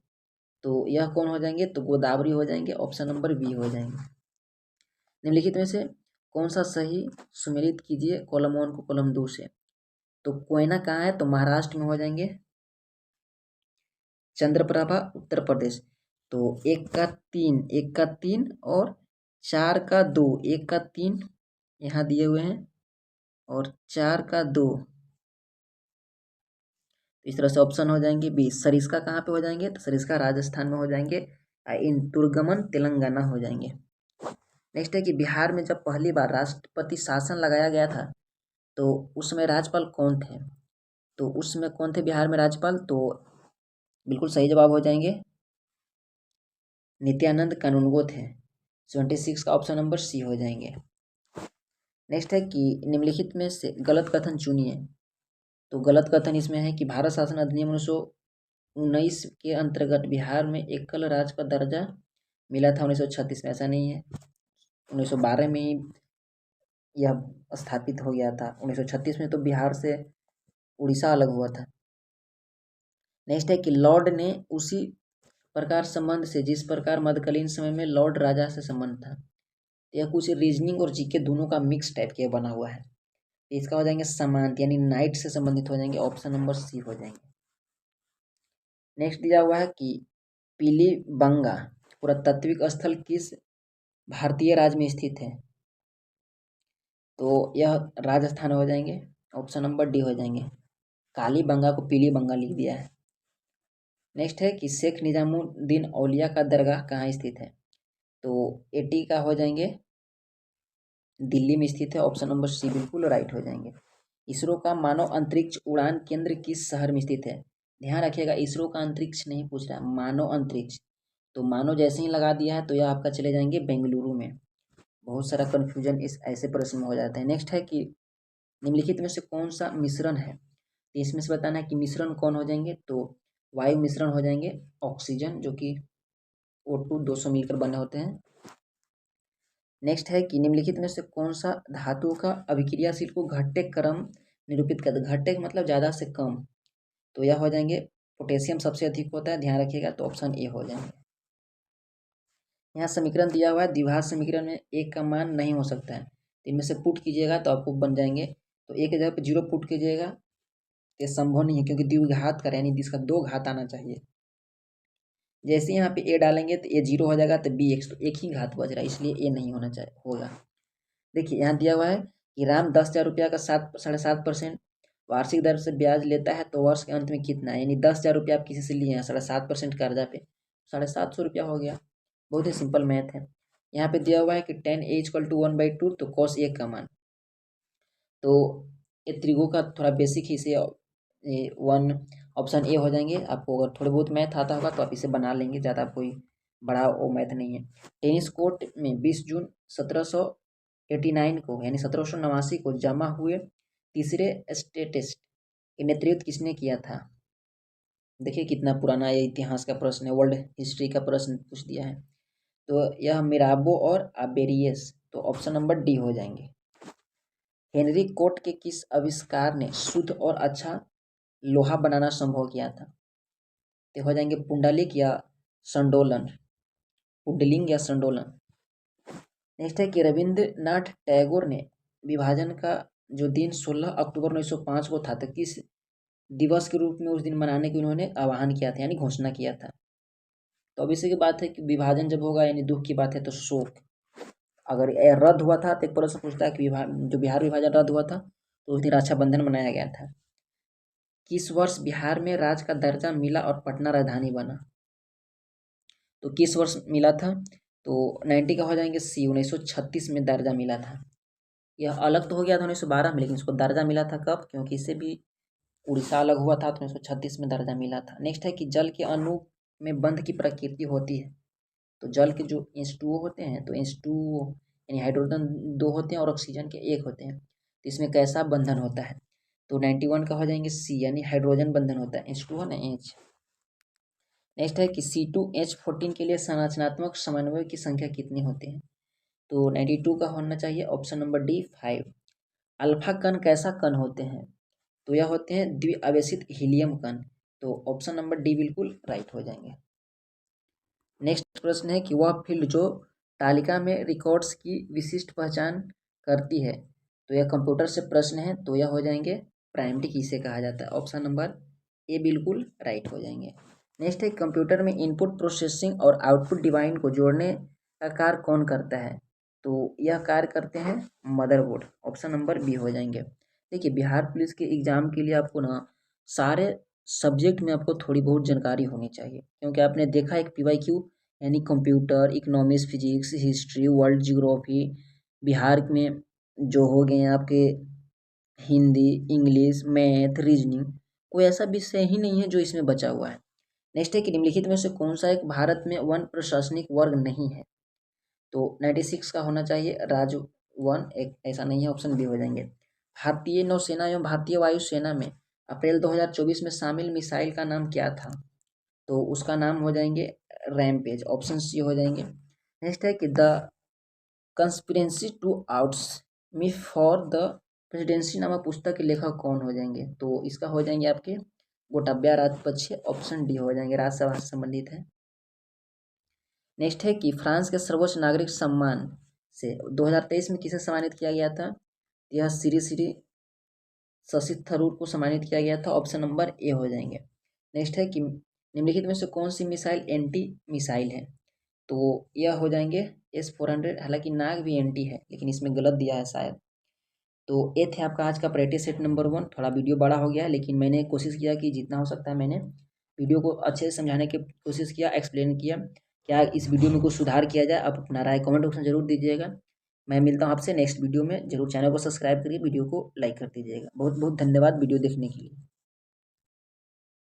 तो यह कौन हो जाएंगे, तो गोदावरी हो जाएंगे। ऑप्शन नंबर बी हो जाएंगे। निम्नलिखित में से कौन सा सही सुमेलित कीजिए कॉलम 1 को कॉलम 2 से। तो कोयना कहाँ है, तो महाराष्ट्र में हो जाएंगे। चंद्रप्रभा उत्तर प्रदेश। तो 1 का 3, 1 का 3 और 4 का 2, 1 का 3 यहाँ दिए हुए हैं और 4 का 2 तो इस तरह से ऑप्शन हो जाएंगे बी। सरिस्का कहाँ पे हो जाएंगे, तो सरिस्का राजस्थान में हो जाएंगे, इन तुर्गमन तेलंगाना हो जाएंगे। नेक्स्ट है कि बिहार में जब पहली बार राष्ट्रपति शासन लगाया गया था तो उसमें राज्यपाल कौन थे, तो उसमें कौन थे बिहार में राज्यपाल, तो बिल्कुल सही जवाब हो जाएंगे नित्यानंद कानूनगो थे। 76 का ऑप्शन नंबर सी हो जाएंगे। नेक्स्ट है कि निम्नलिखित में से गलत कथन चुनिए, तो गलत कथन इसमें है कि भारत शासन अधिनियम 1919 के अंतर्गत बिहार में एकल राज्य का दर्जा मिला था 1936 में, ऐसा नहीं है। 1912 में ही यह स्थापित हो गया था। 1936 में तो बिहार से उड़ीसा अलग हुआ था। नेक्स्ट है कि लॉर्ड ने उसी प्रकार संबंध से जिस प्रकार मध्यकालीन समय में लॉर्ड राजा से संबंध था। यह कुछ रीजनिंग और जीके दोनों का मिक्स टाइप के बना हुआ है। इसका हो जाएंगे समांत यानी नाइट से संबंधित हो जाएंगे, ऑप्शन नंबर सी हो जाएंगे। नेक्स्ट दिया हुआ है कि पीलीबंगा पुरातात्विक स्थल किस भारतीय राज्य में स्थित है, तो यह राजस्थान हो जाएंगे, ऑप्शन नंबर डी हो जाएंगे। कालीबंगा को पीलीबंगा लिख दिया है। नेक्स्ट है कि शेख निजामुद्दीन औलिया का दरगाह कहाँ स्थित है, तो 80 का हो जाएंगे दिल्ली में स्थित है, ऑप्शन नंबर सी बिल्कुल राइट हो जाएंगे। इसरो का मानव अंतरिक्ष उड़ान केंद्र किस शहर में स्थित है, ध्यान रखिएगा इसरो का अंतरिक्ष नहीं पूछ रहा है, मानव अंतरिक्ष। तो मानव जैसे ही लगा दिया है तो यह आपका चले जाएंगे बेंगलुरु में। बहुत सारा कन्फ्यूजन इस ऐसे प्रश्न में हो जाता है। नेक्स्ट है कि निम्नलिखित में से कौन सा मिश्रण है, तो इसमें से बताना है कि मिश्रण कौन हो जाएंगे, तो वायु मिश्रण हो जाएंगे ऑक्सीजन, जो कि O2 200 मिलकर बने होते हैं। नेक्स्ट है कि निम्नलिखित में से कौन सा धातु का अभिक्रियाशील को घटते क्रम निरूपित करता है, घटते मतलब ज़्यादा से कम, तो यह हो जाएंगे पोटेशियम सबसे अधिक होता है, ध्यान रखिएगा, तो ऑप्शन ए हो जाएंगे। यहाँ समीकरण दिया हुआ है, द्विघात समीकरण में एक का मान नहीं हो सकता है, तो इनमें से पुट कीजिएगा तो आपको बन जाएंगे। तो एक जगह पे 0 पुट कीजिएगा, ये संभव नहीं है क्योंकि द्विघात का यानी इसका 2 घात आना चाहिए। जैसे यहाँ पे ए डालेंगे तो ए 0 हो जाएगा, तो बी एक्स, तो एक ही घात बच रहा है, इसलिए ए नहीं होना चाहिए होगा। देखिए यहाँ दिया हुआ है कि राम 10,000 रुपया का 7.5% वार्षिक दर से ब्याज लेता है, तो वर्ष के अंत में कितना है, यानी 10,000 रुपया आप किसी से लिए हैं 7.5% कर्जा पे, 750 रुपया हो गया। बहुत ही सिंपल मैथ है। यहाँ पे दिया हुआ है कि tan a = 1/2, तो cos a का मान, तो ये त्रिगो का थोड़ा बेसिक ही से 1 ऑप्शन ए हो जाएंगे। आपको अगर थोड़े बहुत मैथ आता होगा तो आप इसे बना लेंगे, ज़्यादा कोई बड़ा वो मैथ नहीं है। टेनिस कोर्ट में 20 जून 1789 को यानी 1789 को जमा हुए तीसरे टेस्ट के नेतृत्व किसने किया था। देखिए कितना पुराना ये इतिहास का प्रश्न है, वर्ल्ड हिस्ट्री का प्रश्न पूछ दिया है। तो यह मिराबो और अबेरियस, तो ऑप्शन नंबर डी हो जाएंगे। हेनरी कोट के किस आविष्कार ने शुद्ध और अच्छा लोहा बनाना संभव किया था, तो हो जाएंगे पुंडलिक या संडोलन, पुंडलिंग या संडोलन। नेक्स्ट है कि रविंद्रनाथ टैगोर ने विभाजन का जो दिन 16 अक्टूबर 1905 को था, तो किस दिवस के रूप में उस दिन मनाने की उन्होंने आह्वान किया था यानी घोषणा किया था। तो अब इसी की बात है कि विभाजन जब होगा यानी दुख की बात है, तो शोक। अगर रद्द हुआ था तो एक प्रश्न पूछता है कि जो बिहार विभाजन रद्द हुआ था तो उस दिन रक्षाबंधन मनाया गया था। किस वर्ष बिहार में राज्य का दर्जा मिला और पटना राजधानी बना, तो किस वर्ष मिला था, तो 90 का हो जाएंगे सी, 1936 में दर्जा मिला था। यह अलग तो हो गया था 1912 में, लेकिन इसको दर्जा मिला था कब, क्योंकि इससे भी उड़ीसा अलग हुआ था, तो 1936 में दर्जा मिला था। नेक्स्ट है कि जल के अणु में बंध की प्रकृति होती है, तो जल के जो H2O होते हैं, तो H2O यानी हाइड्रोजन 2 होते हैं और ऑक्सीजन के 1 होते हैं, तो इसमें कैसा बंधन होता है, तो 91 का हो जाएंगे सी, यानी हाइड्रोजन बंधन होता है, H2O ना H। नेक्स्ट है कि C2H14 के लिए संरचनात्मक समन्वय की संख्या कितनी होती है, तो 92 का होना चाहिए, ऑप्शन नंबर डी 5। अल्फा कण कैसा कण होते हैं, तो यह होते हैं द्विआवेशित हीलियम कण, तो ऑप्शन नंबर डी बिल्कुल राइट हो जाएंगे। नेक्स्ट प्रश्न है कि वह फील्ड जो तालिका में रिकॉर्ड्स की विशिष्ट पहचान करती है, तो यह कंप्यूटर से प्रश्न है, तो यह हो जाएंगे प्राइमरी की से कहा जाता है, ऑप्शन नंबर ए बिल्कुल राइट हो जाएंगे। नेक्स्ट है कंप्यूटर में इनपुट प्रोसेसिंग और आउटपुट डिवाइस को जोड़ने का कार्य कौन करता है, तो यह कार्य करते हैं मदरबोर्ड, ऑप्शन नंबर बी हो जाएंगे। देखिए बिहार पुलिस के एग्जाम के लिए आपको ना सारे सब्जेक्ट में आपको थोड़ी बहुत जानकारी होनी चाहिए, क्योंकि आपने देखा एक PYQ यानी computer, economics, physics, history, world geography, Bihar में जो हो गए हैं आपके हिंदी, इंग्लिश, मैथ, रीजनिंग, कोई ऐसा विषय ही नहीं है जो इसमें बचा हुआ है। नेक्स्ट है कि निम्नलिखित में से कौन सा एक भारत में वन प्रशासनिक वर्ग नहीं है? तो 96 का होना चाहिए राजवन, एक ऐसा नहीं है, ऑप्शन बी हो जाएंगे। भारतीय नौसेना एवं भारतीय वायुसेना में अप्रैल 2024 में शामिल मिसाइल का नाम क्या था? तो उसका नाम हो जाएंगे रैमपेज, ऑप्शन सी हो जाएंगे। नेक्स्ट है कि द कंस्पिरेंसी टू आउट्स मी फॉर द प्रेसिडेंसी नामक पुस्तक के लेखक कौन हो जाएंगे? तो इसका हो जाएंगे आपके गोटाबया राजपक्षे, ऑप्शन डी हो जाएंगे, राज्यसभा से संबंधित है। नेक्स्ट है कि फ्रांस के सर्वोच्च नागरिक सम्मान से 2023 में किसे सम्मानित किया गया था? यह श्री श्री शशि थरूर को सम्मानित किया गया था, ऑप्शन नंबर ए हो जाएंगे। नेक्स्ट है कि निम्नलिखित में से कौन सी मिसाइल एंटी मिसाइल है? तो यह हो जाएंगे S-400, हालांकि नाग भी एंटी है लेकिन इसमें गलत दिया है शायद। तो ये थे आपका आज का प्रैक्टिस सेट नंबर 1। थोड़ा वीडियो बड़ा हो गया है लेकिन मैंने कोशिश किया कि जितना हो सकता है मैंने वीडियो को अच्छे से समझाने की कोशिश किया, एक्सप्लेन किया। क्या इस वीडियो में कुछ सुधार किया जाए, आप अपना राय कमेंट ऑप्शन जरूर दीजिएगा। मैं मिलता हूँ आपसे नेक्स्ट वीडियो में। जरूर चैनल को सब्सक्राइब करिए, वीडियो को लाइक कर दीजिएगा। बहुत बहुत धन्यवाद वीडियो देखने के लिए।